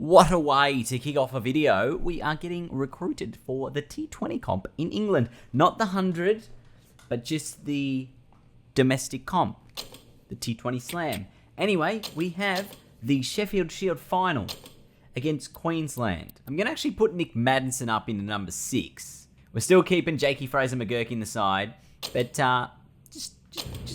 What a way to kick off a video. We are getting recruited for the T20 comp in England. Not the 100, but just the domestic comp, the T20 Slam. Anyway, we have the Sheffield Shield final against Queensland. I'm going to actually put Nick Maddinson up into number 6. We're still keeping Jakey Fraser McGurk in the side, but just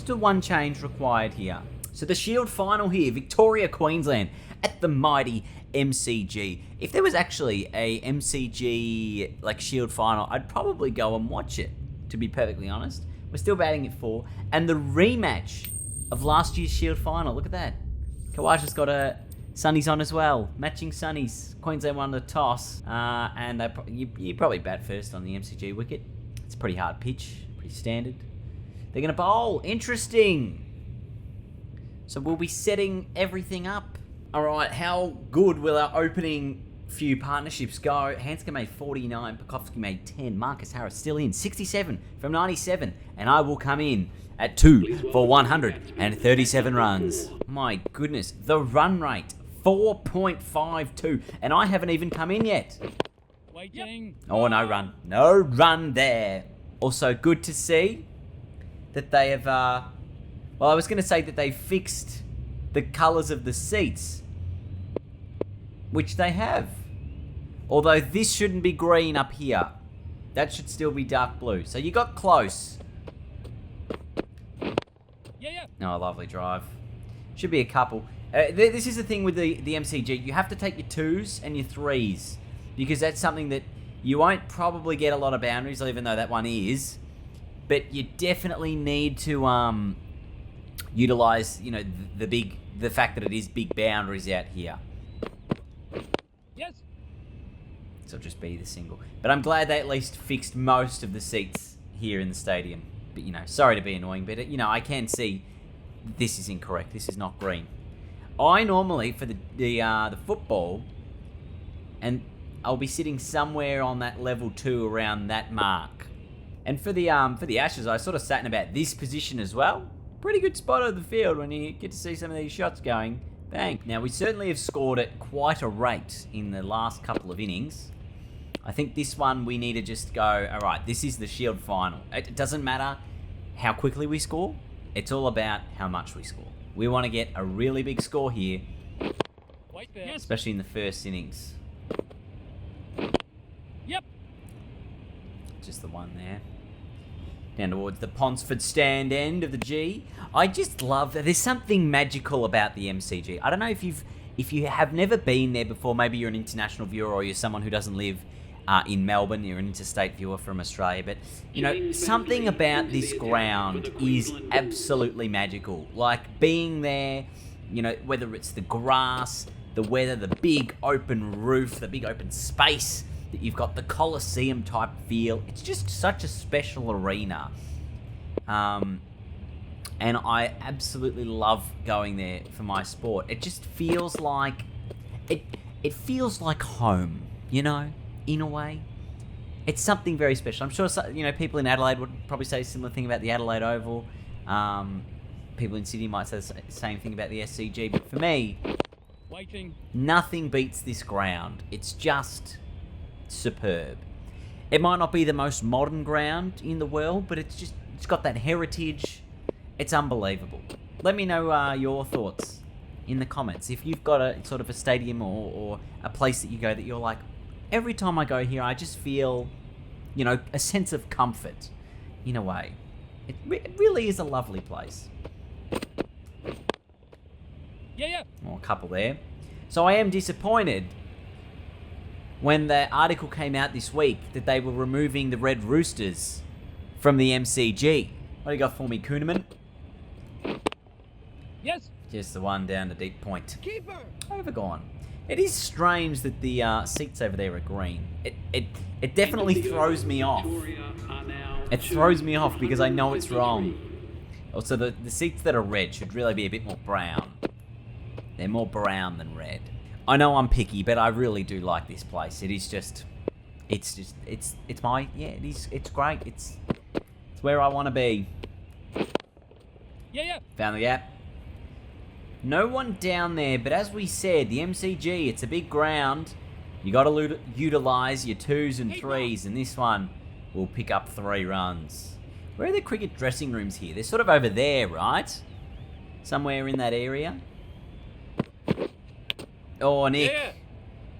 a one change required here. So the Shield final here, Victoria, Queensland, at the mighty MCG. If there was actually a MCG like Shield final, I'd probably go and watch it, to be perfectly honest. We're still batting at 4. And the rematch of last year's Shield final, look at that. Kawasha's got a sunnies on as well, matching sunnies. Queensland won the toss, and you probably bat first on the MCG wicket. It's a pretty hard pitch, pretty standard. They're going to bowl. Interesting. So we'll be setting everything up. All right, how good will our opening few partnerships go? Hanska made 49, Pekovsky made 10, Marcus Harris still in, 67 from 97, and I will come in at 2 for 137 runs. My goodness, the run rate, 4.52, and I haven't even come in yet. Waiting. Oh, no run. No run there. Also, good to see that they have, well, I was going to say that they fixed the colours of the seats, which they have. Although this shouldn't be green up here. That should still be dark blue. So you got close. Yeah. Oh, lovely drive. Should be a couple. This is the thing with the MCG. You have to take your 2s and your 3s. Because that's something that you won't probably get a lot of boundaries, even though that one is. But you definitely need to utilise, you know, the fact that it is big boundaries out here. Yes. So just be the single. But I'm glad they at least fixed most of the seats here in the stadium. But, you know, sorry to be annoying, but, you know, I can see this is incorrect. This is not green. I normally, for the football, and I'll be sitting somewhere on that level 2 around that mark. And for the Ashes, I sort of sat in about this position as well. Pretty good spot of the field when you get to see some of these shots going. Bang. Now, we certainly have scored at quite a rate in the last couple of innings. I think this one we need to just go, all right, this is the Shield final. It doesn't matter how quickly we score. It's all about how much we score. We want to get a really big score here, Wait there. Yes. especially in the first innings. Yep. Just the one there. Down towards the Ponsford stand end of the G. I just love that. There's something magical about the MCG. I don't know if you have never been there before. Maybe you're an international viewer or you're someone who doesn't live in Melbourne. You're an interstate viewer from Australia. But, you know, something about this ground is absolutely magical. Like being there, you know, whether it's the grass, the weather, the big open roof, the big open space, that you've got the Coliseum type feel. It's just such a special arena. And I absolutely love going there for my sport. It just feels like it feels like home, you know, in a way. It's something very special. I'm sure, you know, people in Adelaide would probably say a similar thing about the Adelaide Oval. People in Sydney might say the same thing about the SCG. But for me, Waiting. nothing beats this ground. It's just superb. It might not be the most modern ground in the world, but it's got that heritage. It's unbelievable. Let me know your thoughts in the comments. If you've got a sort of a stadium or a place that you go that you're like, every time I go here, I just feel, you know, a sense of comfort in a way. It really is a lovely place. Yeah. Oh, a couple there. So I am disappointed when the article came out this week that they were removing the Red Roosters from the MCG. What do you got for me, Kuhneman? Yes. Just the one down to deep point. Keeper. Overgone. It is strange that the seats over there are green. It definitely throws me off. It throws me off because I know it's wrong. Also, the seats that are red should really be a bit more brown. They're more brown than red. I know I'm picky, but I really do like this place. It is just, it's my, yeah, it's great. It's where I want to be. Yeah. Found the gap. No one down there, but as we said, the MCG, it's a big ground. You got to utilise your 2s and 3s, and this one will pick up 3 runs. Where are the cricket dressing rooms here? They're sort of over there, right? Somewhere in that area. Oh, Nick. Yeah.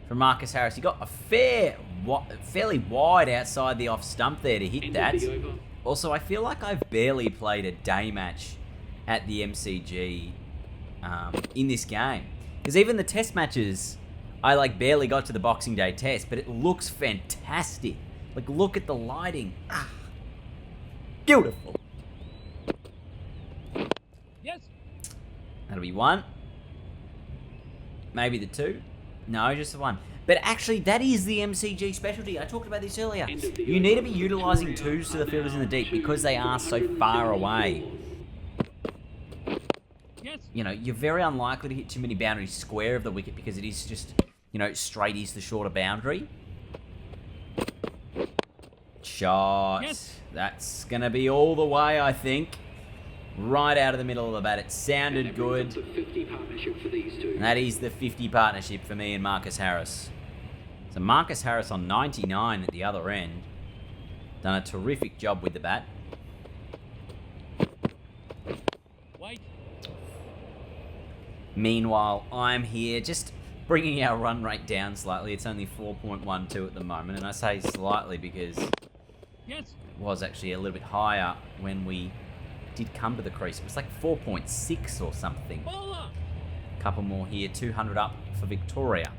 From Marcus Harris. He got a fairly wide outside the off stump there to hit that. Also, I feel like I've barely played a day match at the MCG in this game. Because even the test matches, I like barely got to the Boxing Day test, but it looks fantastic. Like, look at the lighting. Ah, beautiful. Yes. That'll be 1. Maybe the 2. No, just the 1. But actually, that is the MCG specialty. I talked about this earlier. You need to be utilising 2s to the fielders in the deep because they are so far away. Yes. You know, you're very unlikely to hit too many boundaries square of the wicket because it is just, you know, straight is the shorter boundary. Shot. Yes. That's going to be all the way, I think. Right out of the middle of the bat. It sounded good. And that is the 50 partnership for me and Marcus Harris. So Marcus Harris on 99 at the other end. Done a terrific job with the bat. Wait. Meanwhile, I'm here just bringing our run rate down slightly. It's only 4.12 at the moment. And I say slightly because Yes. it was actually a little bit higher when we did come to the crease. It was like 4.6 or something. Bowler. Couple more here. 200 up for Victoria.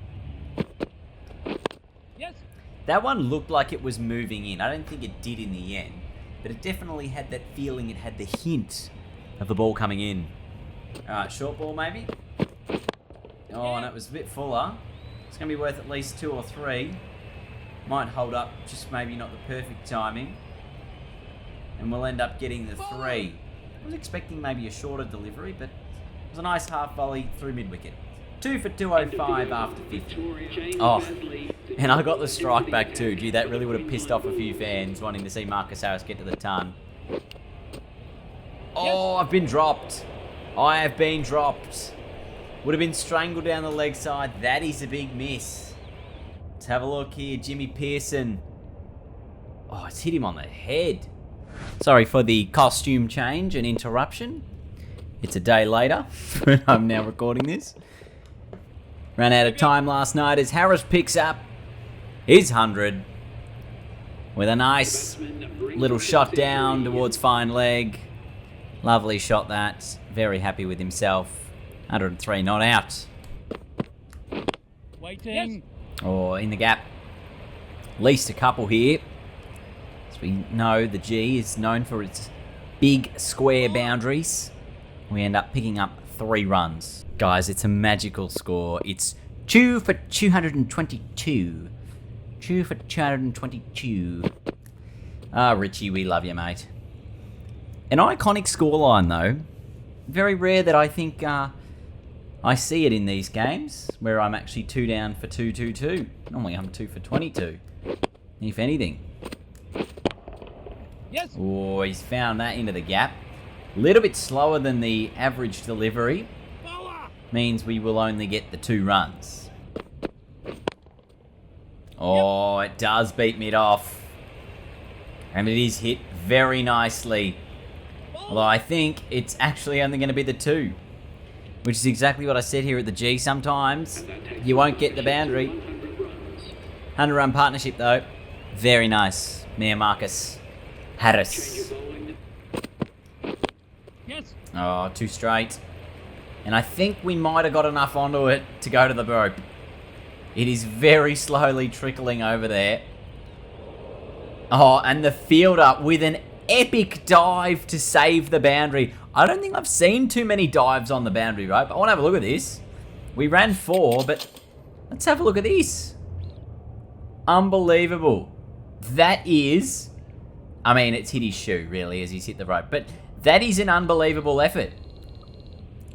Yes. That one looked like it was moving in. I don't think it did in the end, but it definitely had that feeling. It had the hint of the ball coming in. Alright, short ball maybe? Oh, and it was a bit fuller. It's going to be worth at least 2 or 3. Might hold up, just maybe not the perfect timing. And we'll end up getting the 3. I was expecting maybe a shorter delivery, but it was a nice half volley through mid-wicket. 2 for 205 after 50. Oh, and I got the strike back too. Gee, that really would have pissed off a few fans wanting to see Marcus Harris get to the ton. Oh, I've been dropped. I have been dropped. Would have been strangled down the leg side. That is a big miss. Let's have a look here. Jimmy Pearson. Oh, it's hit him on the head. Sorry for the costume change and interruption. It's a day later when I'm now recording this. Ran out of time last night as Harris picks up his 100 with a nice little shot down towards fine leg. Lovely shot that. Very happy with himself. 103 not out. Waiting. Or in the gap. At least a couple here. As we know, the G is known for its big square boundaries. We end up picking up 3 runs. Guys, it's a magical score. It's 2 for 222. 2 for 222. Ah, Richie, we love you, mate. An iconic scoreline, though. Very rare that I think I see it in these games, where I'm actually 2 down for 222. Normally I'm 2 for 22, if anything. Yes. Oh, he's found that into the gap. A little bit slower than the average delivery. Bowler. Means we will only get the 2 runs. Oh, it does beat mid off. And it is hit very nicely. Although I think it's actually only going to be the 2. Which is exactly what I said here at the G. Sometimes you won't get the boundary. 100 run partnership though. Very nice. Mayor Marcus Harris. Yes. Oh, 2 straight. And I think we might have got enough onto it to go to the rope. It is very slowly trickling over there. Oh, and the fielder with an epic dive to save the boundary. I don't think I've seen too many dives on the boundary, right? But I want to have a look at this. We ran 4, but let's have a look at this. Unbelievable. That is... I mean, it's hit his shoe, really, as he's hit the rope. But that is an unbelievable effort.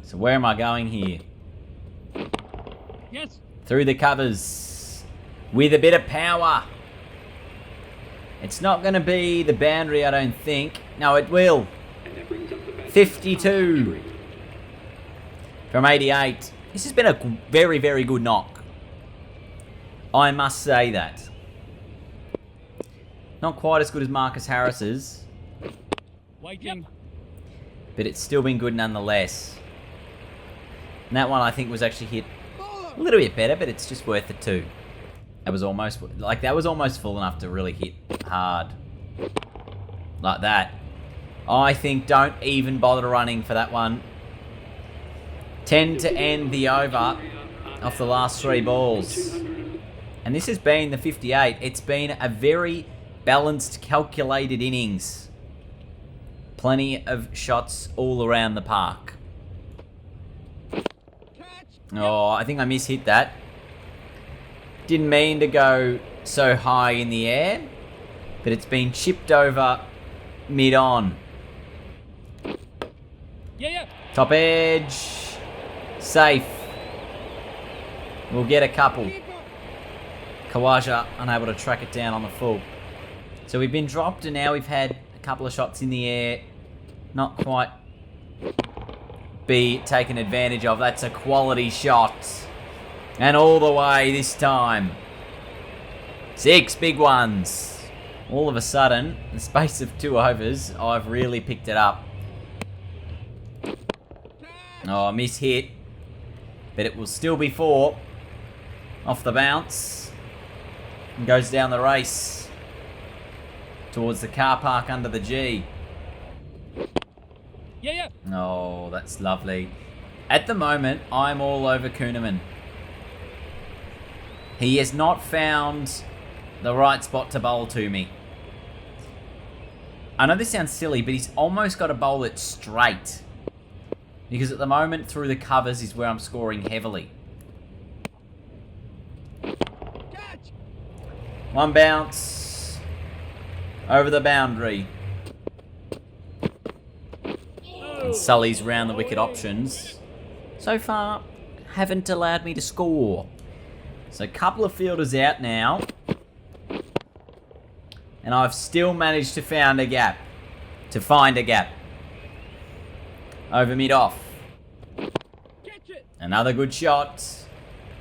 So where am I going here? Yes. Through the covers. With a bit of power. It's not going to be the boundary, I don't think. No, it will. 52. from 88. This has been a very, very good knock. I must say that. Not quite as good as Marcus Harris's, Waiting. but it's still been good nonetheless. And that one I think was actually hit a little bit better, but it's just worth it too. That was almost full enough to really hit hard. Like that. I think don't even bother running for that one. 10 to end the over off the last 3 balls. And this has been the 58. It's been a very balanced, calculated innings. Plenty of shots all around the park. Oh, I think I mishit that. Didn't mean to go so high in the air, but it's been chipped over mid-on. Yeah. Top edge. Safe. We'll get a couple. Kawaja unable to track it down on the full. So we've been dropped and now we've had a couple of shots in the air. Not quite be taken advantage of. That's a quality shot. And all the way this time. 6 big ones. All of a sudden, in the space of 2 overs, I've really picked it up. Oh, miss hit. But it will still be 4. Off the bounce. And goes down the race. Towards the car park under the G. Yeah. Oh, that's lovely. At the moment, I'm all over Kuhneman. He has not found the right spot to bowl to me. I know this sounds silly, but he's almost got to bowl it straight. Because at the moment, through the covers is where I'm scoring heavily. One bounce. Over the boundary. And Sully's round the wicket options. So far, haven't allowed me to score. So a couple of fielders out now. And I've still managed to find a gap. Over mid-off. Another good shot.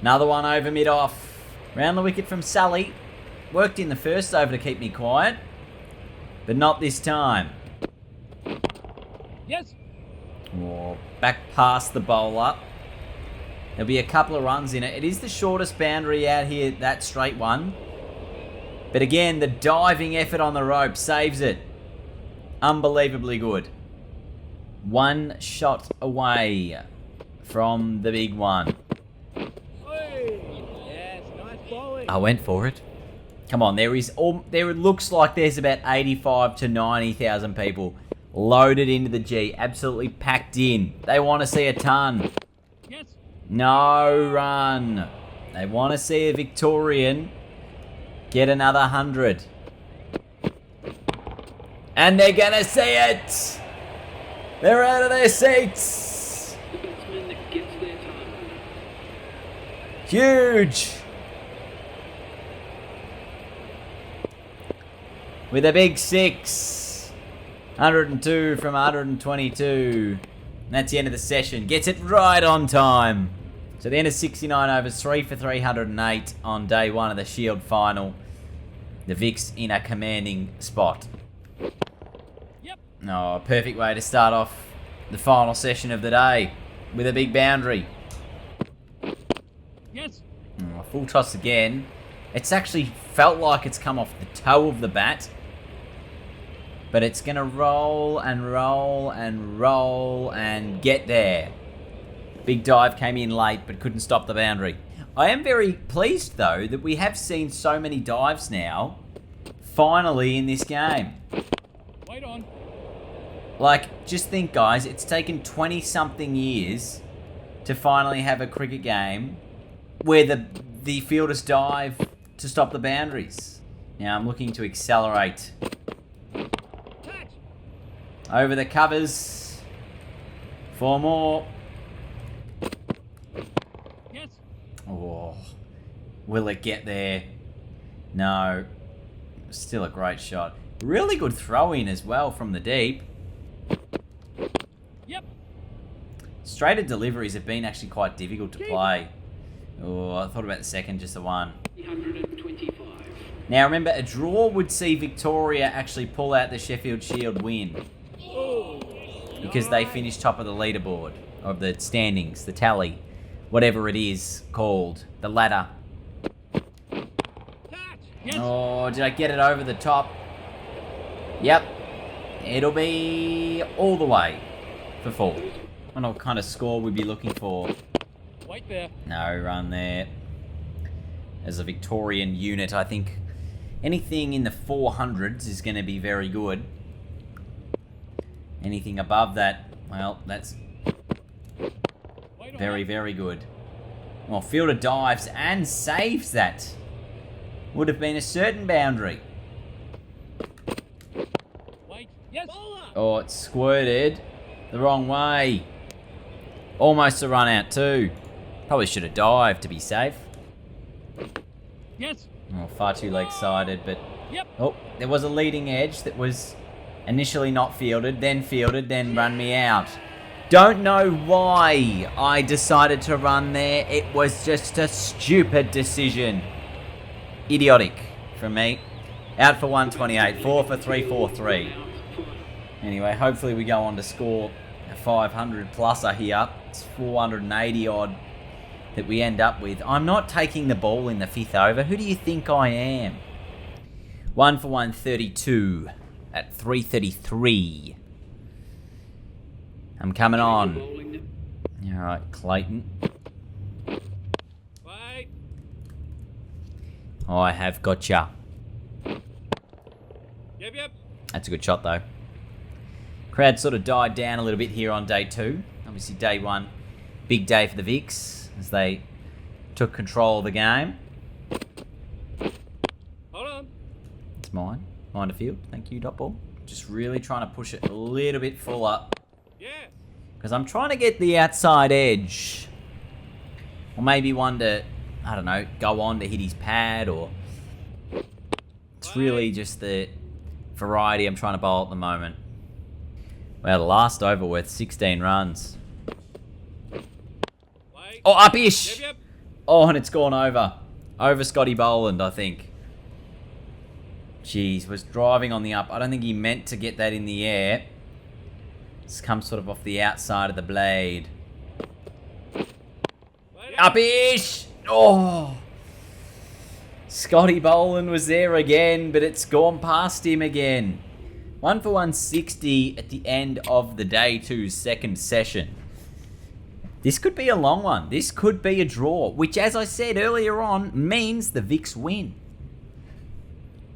Another one over mid-off. Round the wicket from Sully. Worked in the first over to keep me quiet. But not this time. Yes. Oh, back past the bowler. There'll be a couple of runs in it. It is the shortest boundary out here, that straight one. But again, the diving effort on the rope saves it. Unbelievably good. 1 shot away from the big one. Yes, nice bowling. I went for it. Come on, there looks like there's about 85 to 90,000 people loaded into the G, absolutely packed in. They want to see a ton. Yes. No run. They want to see a Victorian get another 100. And they're going to see it. They're out of their seats. Huge. With a big 6. 102 from 122. And that's the end of the session. Gets it right on time. So the end of 69 overs, 3 for 308 on day 1 of the Shield final. The Vicks in a commanding spot. Yep. Oh, a perfect way to start off the final session of the day. With a big boundary. Yes. Oh, full toss again. It's actually felt like it's come off the toe of the bat. But it's going to roll and roll and roll and get there. Big dive came in late but couldn't stop the boundary. I am very pleased though that we have seen so many dives now finally in this game. Wait on. Like, just think guys, it's taken 20 something years to finally have a cricket game where the fielders dive to stop the boundaries. Now I'm looking to accelerate. Over the covers. 4 more. Yes. Oh, will it get there? No. Still a great shot. Really good throw in as well from the deep. Yep. Straighter deliveries have been actually quite difficult to play. Oh, I thought about the second, just the one. 325. Now remember, a draw would see Victoria actually pull out the Sheffield Shield win. Because they finished top of the leaderboard, of the standings, the tally, whatever it is called, the ladder. Yes. Oh, did I get it over the top? Yep. It'll be all the way for 4. I don't know what kind of score we'd be looking for. Wait there. No run there. As a Victorian unit, I think anything in the 400s is going to be very good. Anything above that, well, that's Wait on very, it. very good. Well, Fielder dives and saves that. Would have been a certain boundary. Wait. Yes. Bowler. Oh, it squirted the wrong way. Almost a run out too. Probably should have dived to be safe. Yes. Oh, far too leg-sided, but... Yep. Oh, there was a leading edge that was initially not fielded, then run me out. Don't know why I decided to run there. It was just a stupid decision. Idiotic from me. Out for 128, 4 for 343. Anyway, hopefully we go on to score a 500 pluser here. It's 480 odd that we end up with. I'm not taking the ball in the 5th over. Who do you think I am? 1 for 132 at 333. I'm coming on. Alright, Clayton. Wait. I have gotcha. Yep. That's a good shot though. Crowd sort of died down a little bit here on day 2. Obviously day 1, big day for the Vicks as they took control of the game. Hold on. It's mine. Mine to field. Thank you, dot ball. Just really trying to push it a little bit fuller. Yeah. Because I'm trying to get the outside edge. Or maybe one to, I don't know, go on to hit his pad or... It's really just the variety I'm trying to bowl at the moment. Well, the last over worth 16 runs. Wait. Oh, up-ish! Yep. Oh, and it's gone over. Over Scotty Boland, I think. Jeez, was driving on the up. I don't think he meant to get that in the air. It's come sort of off the outside of the blade. Wait. Up-ish! Oh! Scotty Boland was there again, but it's gone past him again. 1 for 160 at the end of the day 2's second session. This could be a long one. This could be a draw, which, as I said earlier on, means the Vicks win.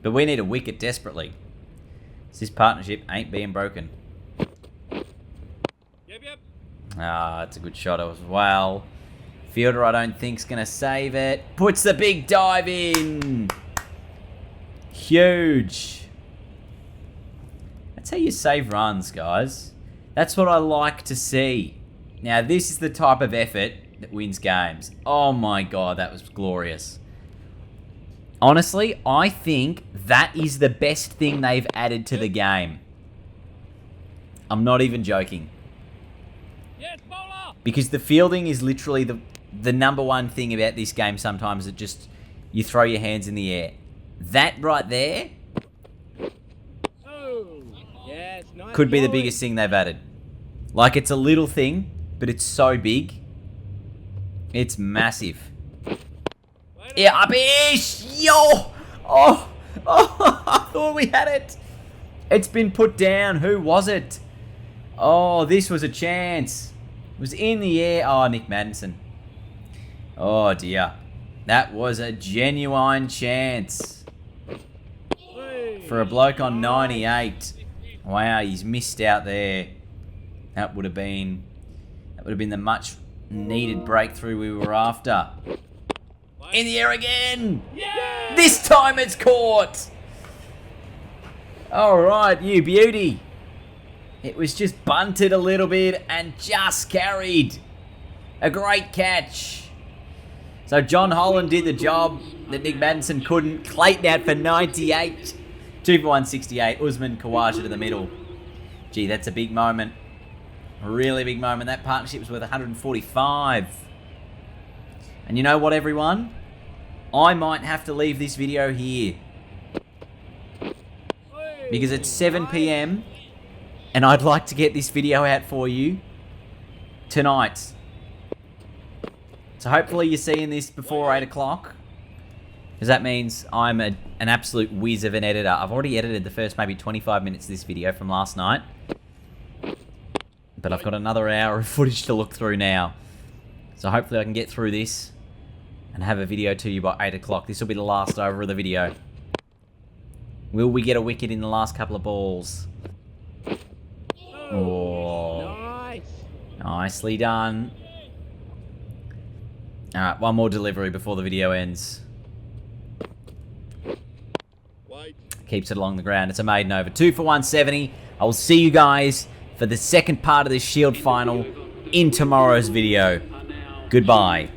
But we need a wicket desperately. This partnership ain't being broken. Yep. Ah, it's a good shot as well. Fielder, I don't think's going to save it. Puts the big dive in. Huge. That's how you save runs, guys. That's what I like to see. Now, this is the type of effort that wins games. Oh my God, that was glorious. Honestly, I think that is the best thing they've added to the game. I'm not even joking. Yes, bowler. Because the fielding is literally the number one thing about this game sometimes. It just, you throw your hands in the air. That right there Oh. Yes. Nice. could be the bowling. biggest thing they've added. Like, it's a little thing, but it's so big. It's massive. Wait Yeah, up-ish! Yo! Oh! I thought we had it. It's been put down. Who was it? Oh, this was a chance. It was in the air. Oh, Nick Maddinson. Oh, dear. That was a genuine chance. Hey. For a bloke on 98. Wow, he's missed out there. That would have been the much needed breakthrough we were after. In the air again! Yeah. This time it's caught! Alright, you beauty. It was just bunted a little bit and just carried. A great catch. So John Holland did the job that Nick Maddinson couldn't. Clayton out for 98. 2 for 168. Usman Khawaja to the middle. Gee, that's a big moment. A really big moment. That partnership was worth 145. And you know what, everyone? I might have to leave this video here. Because it's 7 p.m. and I'd like to get this video out for you tonight. So hopefully you're seeing this before 8 o'clock. Because that means I'm an absolute whiz of an editor. I've already edited the first maybe 25 minutes of this video from last night. But I've got another hour of footage to look through now. So hopefully I can get through this and have a video to you by 8 o'clock. This will be the last over of the video. Will we get a wicket in the last couple of balls? Oh. Nice. Nicely done. Alright, one more delivery before the video ends. Keeps it along the ground. It's a maiden over. 2 for 170. I will see you guys for the second part of this Shield final in tomorrow's video. Goodbye.